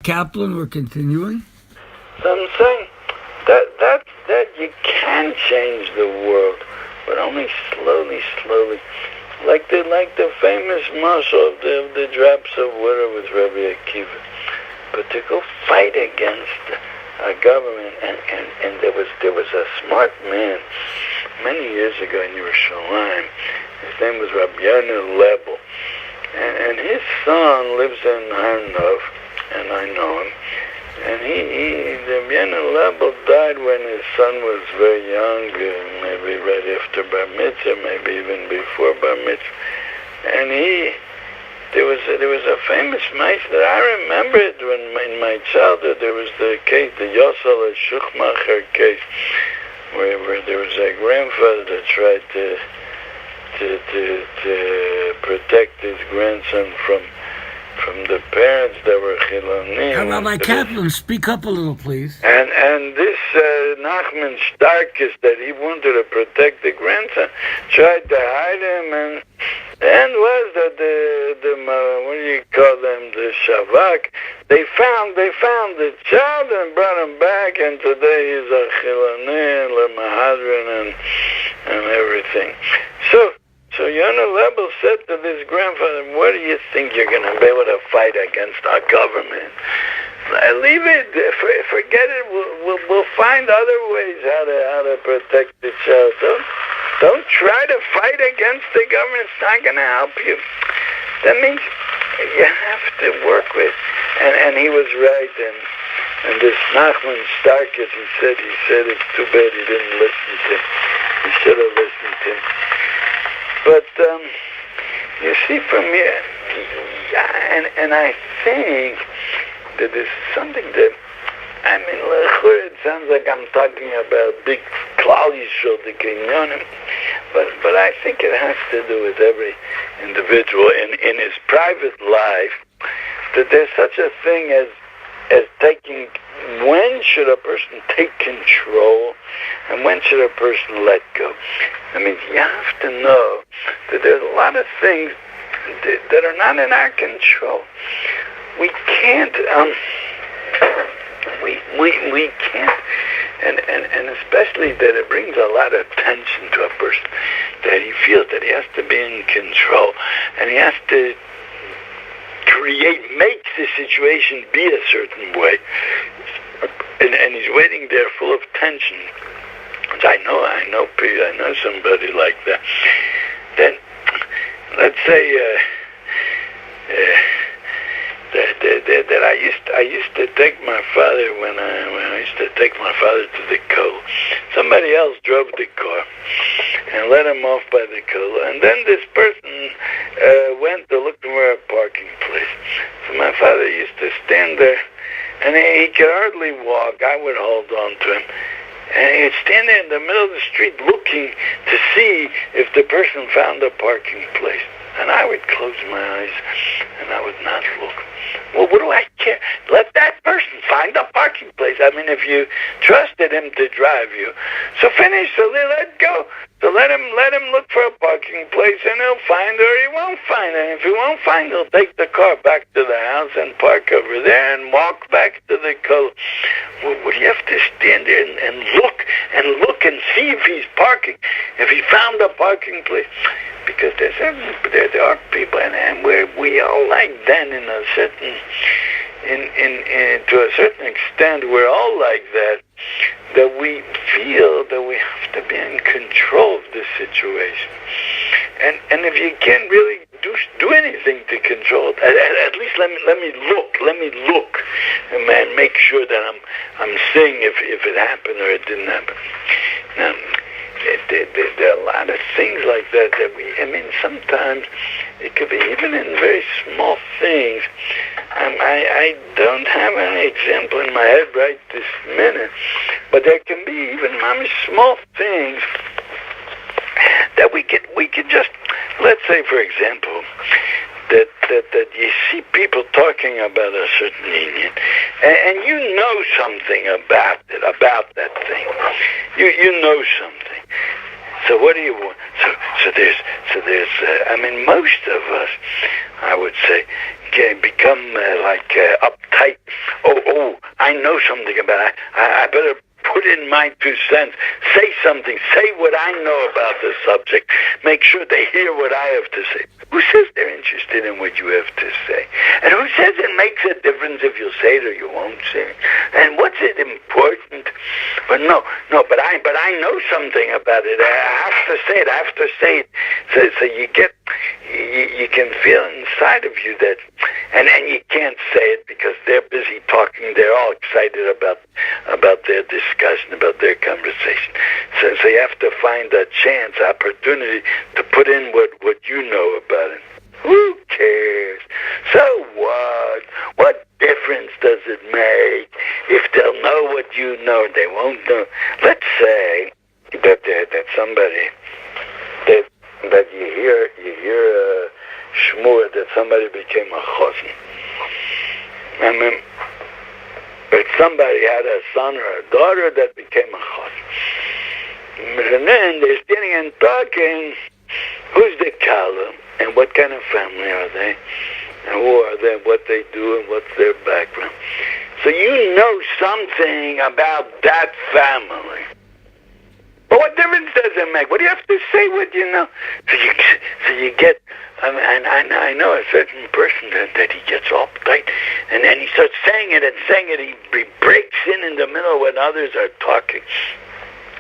Kaplan, we're continuing. So I'm saying that you can change the world, but only slowly, slowly. Like the famous muscle of the drops of water with Rabbi Akiva. But to go fight against our government, and there was a smart man many years ago in Yerushalayim. His name was Rabbi Yona Lebel, and his son lives in Har Nov, and I know him. And the Yona Lebel died when his son was very young, maybe right after Bar Mitzvah, maybe even before Bar Mitzvah. And there was a famous mice that I remembered when in my childhood. There was the case, the Yosel Schuchmacher case, where there was a grandfather that tried to protect his grandson from the parents that were Chilonim. Rabbi Kaplan, speak up a little, please. And this Nachman Starkis, that he wanted to protect the grandson, tried to hide him, and the end was that the what do you call them, the Shavak, they found the child and brought him back, and today he's a Chilonim, Lemahadrin, and everything. So Yona Lebel said to this grandfather, "What do you think you're going to be able to fight against our government? Leave it. Forget it. We'll find other ways how to protect the child. Don't try to fight against the government. It's not going to help you. That means you have to work with." And he was right. And this Nachman Starkis, he said it's too bad he didn't listen to him. He should have listened to him. But you see, from here, and I think that there's something that, I mean, it sounds like I'm talking about big Klal Yisrael, the Kinyonim, but I think it has to do with every individual in his private life, that there's such a thing as taking, when should a person take control and when should a person let go? I mean, you have to know that there's a lot of things that are not in our control. We can't, we can't, and especially that it brings a lot of tension to a person, that he feels that he has to be in control, and he has to make the situation be a certain way, and he's waiting there full of tension. Which I know somebody like that. Then, let's say that I used to take my father when I used to take my father to the kollel. Somebody else drove the car and let him off by the kollel, and then this person went to look for a parking place. So my father used to stand there, and he could hardly walk. I would hold on to him. And he would stand there in the middle of the street looking to see if the person found a parking place. And I would close my eyes, and I would not look. Well, what do I care? Let that person find a parking place. I mean, if you trusted him to drive you, so finish, so let go. So let him look for a parking place, and he'll find it, or he won't find it. And if he won't find it, he'll take the car back to the house and park over there and walk back to the kollel. Well, would you have to stand there and look and see if he's parking, if he found a parking place? Because there are people, and we all like then in a certain, to a certain extent, we're all like that we feel that we have to be in control of the situation, and if you can't really do anything to control it, at least let me look, and make sure that I'm seeing if it happened or it didn't happen. Now, there are a lot of things like that I mean, sometimes it could be even in very small things. I don't have any example in my head right this minute, but there can be even small things that we could just, let's say, for example, that you see people talking about a certain union, and you know something about that thing. You know something. So what do you want? So there's. I mean, most of us, I would say, can become uptight. Oh, I know something about it. I better put in my 2 cents. Say something. Say what I know about the subject. Make sure they hear what I have to say. Who says they're interested in what you have to say? And who says it makes a difference if you'll say it or you won't say it? And what's it important? But no. But I know something about it. I have to say it. So you can feel inside of you that, and you can't say it because they're busy talking. They're all excited about their discussion, about their conversation. So you have to find a chance, opportunity to put in what you know about it. Who cares? So what? What difference does it make if they'll know what you know? They won't know. Let's say that somebody that you hear a shmur that somebody became a chosn. I mean, that somebody had a son or a daughter that became a chosn. And then they're standing and talking. Who's the kala? And what kind of family are they? And who are they? What they do and what's their background? So you know something about that family. But what difference does it make? What do you have to say what you know? So you get, and I know a certain person that he gets all tight, and then he starts saying it. He breaks in the middle when others are talking,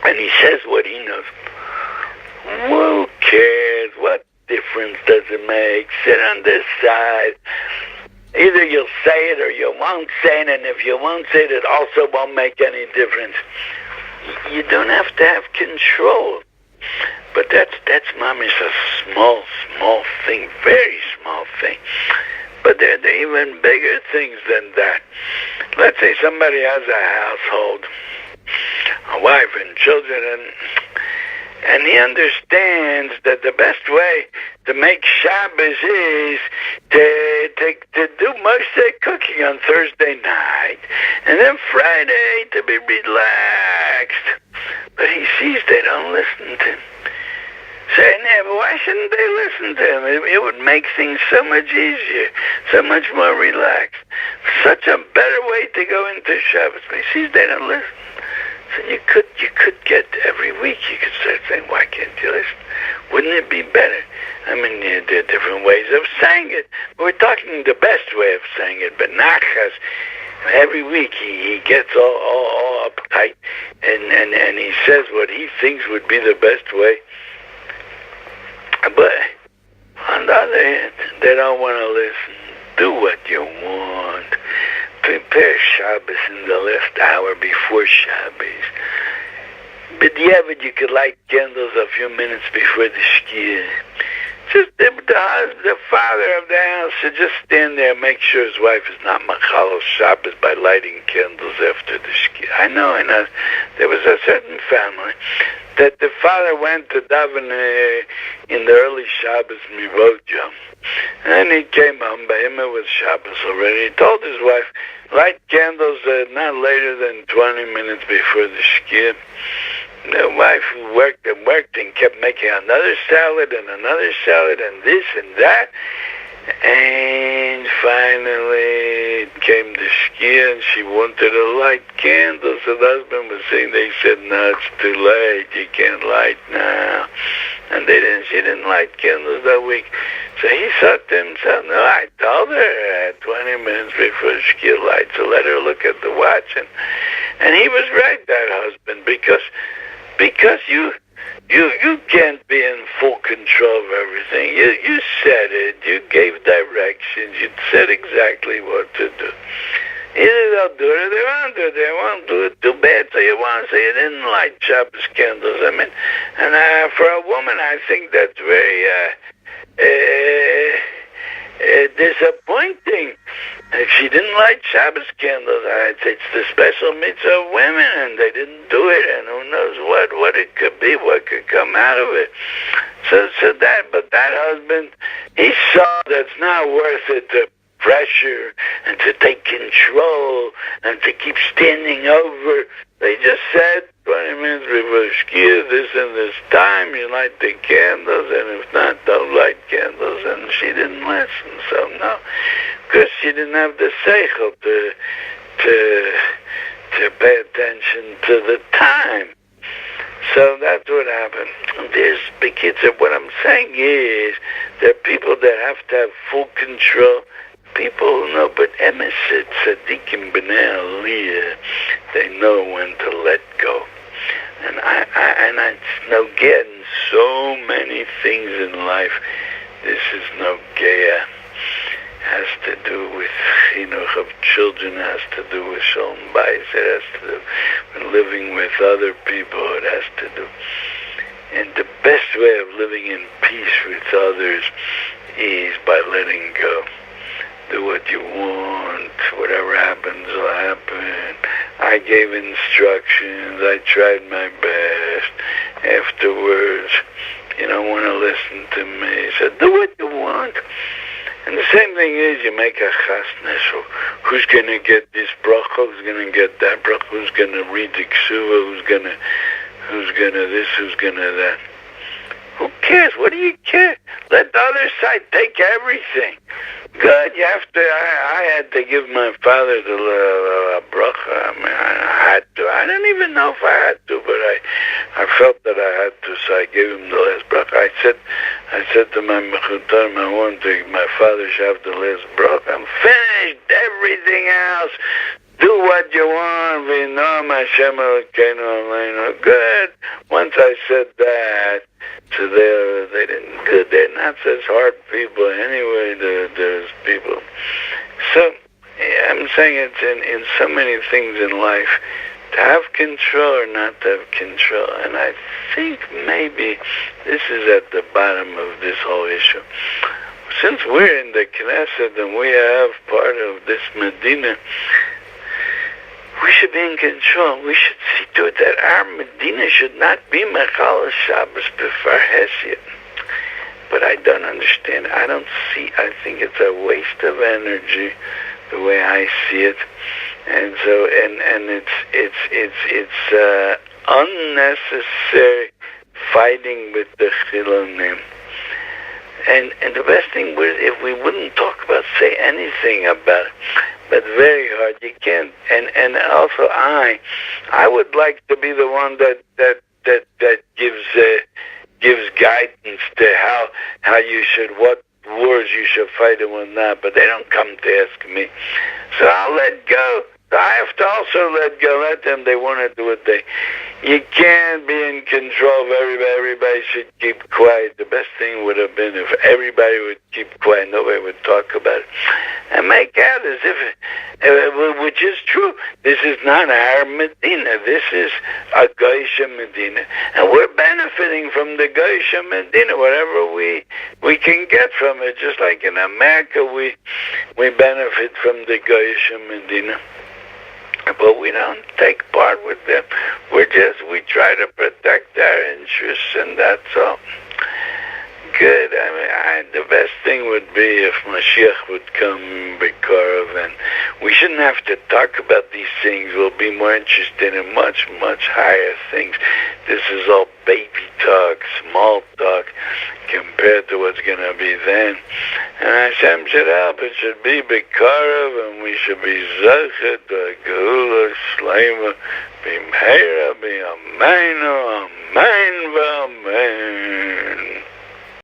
and he says what he knows. Who cares? What difference does it make? Sit on this side. Either you'll say it or you won't say it, and if you won't say it, it also won't make any difference. You don't have to have control. But that's mommy's a small thing, very small thing. But there are even bigger things than that. Let's say somebody has a household, a wife and children, and he understands that the best way to make Shabbos is to do most of the cooking on Thursday night, and then Friday to be relaxed. But he sees they don't listen to him. Saying, yeah, but why shouldn't they listen to him? It would make things so much easier, so much more relaxed. Such a better way to go into Shabbos. But he sees they don't listen. So you could get every week, you could start saying, why can't you listen? Wouldn't it be better? I mean, there are different ways of saying it. We're talking the best way of saying it, but Nachas, every week he gets all uptight and he says what he thinks would be the best way. But on the other hand, they don't want to listen. Do what you want. Prepare Shabbos in the last hour before Shabbos. But you could light candles a few minutes before the shkia. Just the father of the house should just stand there and make sure his wife is not machal Shabbos by lighting candles after the shkia. I know. There was a certain family that the father went to daven in the early Shabbos mivojo. And he came home, by him it was Shabbos already. He told his wife, light candles not later than 20 minutes before the shkia. The wife worked and kept making another salad and this and that. And finally it came to shkia and she wanted to light candles. So the husband was saying, they said, no, it's too late. You can't light now. And she didn't light candles that week. So he thought to himself, no, I told her 20 minutes before shkia light, so let her look at the watch. And he was right, that husband, because you can't be in full control of everything. You said it. You gave directions. You said exactly what to do. Either they'll do it or they won't do it. They won't do it too bad, so you won't say you didn't light Shabbos candles. I mean, and for a woman, I think that's very disappointing. If she didn't light Shabbos candles, I'd say it's the special mitzvah of women, and they didn't do it, and who knows what it could be, what could come out of it. But that husband, he saw that's not worth it to pressure and to take control and to keep standing over. They just said, 20 minutes before Shkia, this and this time, you light the candles, and if not, don't light candles. And she didn't listen, so no, because she didn't have the seichel to pay attention to the time. So that's what happened. There's big kids. What I'm saying is, there are people that have to have full control. People who know, but emeset tzaddikim b'nei aliyah, they know when to let go. And I know getting so many things in life. This is no geya. Has to do with chinuch of children. Has to do with shalom bayis. It has to do with living with other people. It has to do. And the best way of living in peace with others is by letting go. Do what you want. Whatever happens will happen. I gave instructions. I tried my best. Afterwards, you don't want to listen to me. So do what you want. And the same thing is, you make a chasna. So who's going to get this bracha? Who's going to get that bracha? Who's going to read the ksuva? Who's going to this? Who's going to that? Who cares? What do you care? Let the other side take everything. Good, you have to. I had to give my father the bracha. I mean, I had to. I didn't even know if I had to, but I felt that I had to, so I gave him the last bracha. I said to my mechutarim, I want my father should have the last bracha. I'm finished. Everything else. Do what you want. V'nom Hashem Elokeinu Aleinu. Good. Once I said that, so they didn't good. They're not such hard people anyway. There's people. So I'm saying it's in so many things in life, to have control or not to have control. And I think maybe this is at the bottom of this whole issue. Since we're in the Knesset and we have part of this medina, we should be in control. We should see to it that our medina should not be Mechal Shabbos before Hesed. But I don't understand. I think it's a waste of energy, the way I see it. And so, and it's unnecessary fighting with the Chilonim. And the best thing was if we wouldn't say anything about it. But very hard. You can't. And also I would like to be the one that gives guidance to how you should, what wars you should fight and what not. But they don't come to ask me. So I'll let go. I have to also let go. Let them. They want to do what they. You can't be in control of everybody. Everybody should keep quiet. The best thing would have been if everybody would keep quiet. Nobody would talk about it. And make out as if, which is true. This is not our Medina. This is a Geisha Medina. And we're benefiting from the Geisha Medina, whatever we can get from it. Just like in America, we benefit from the Geisha Medina. But we don't take part with them. We try to protect our interests, and that's all. Good. I mean, the best thing would be if Mashiach would come, Bekarov, and we shouldn't have to talk about these things. We'll be more interested in much, much higher things. This is all baby talk, small talk, compared to what's going to be then. And Hashem should help. It should be Bekarov, and we should be Zachet, Gehula, Shleima, Bimheira, B'Ameinu, Amen, V'Amen.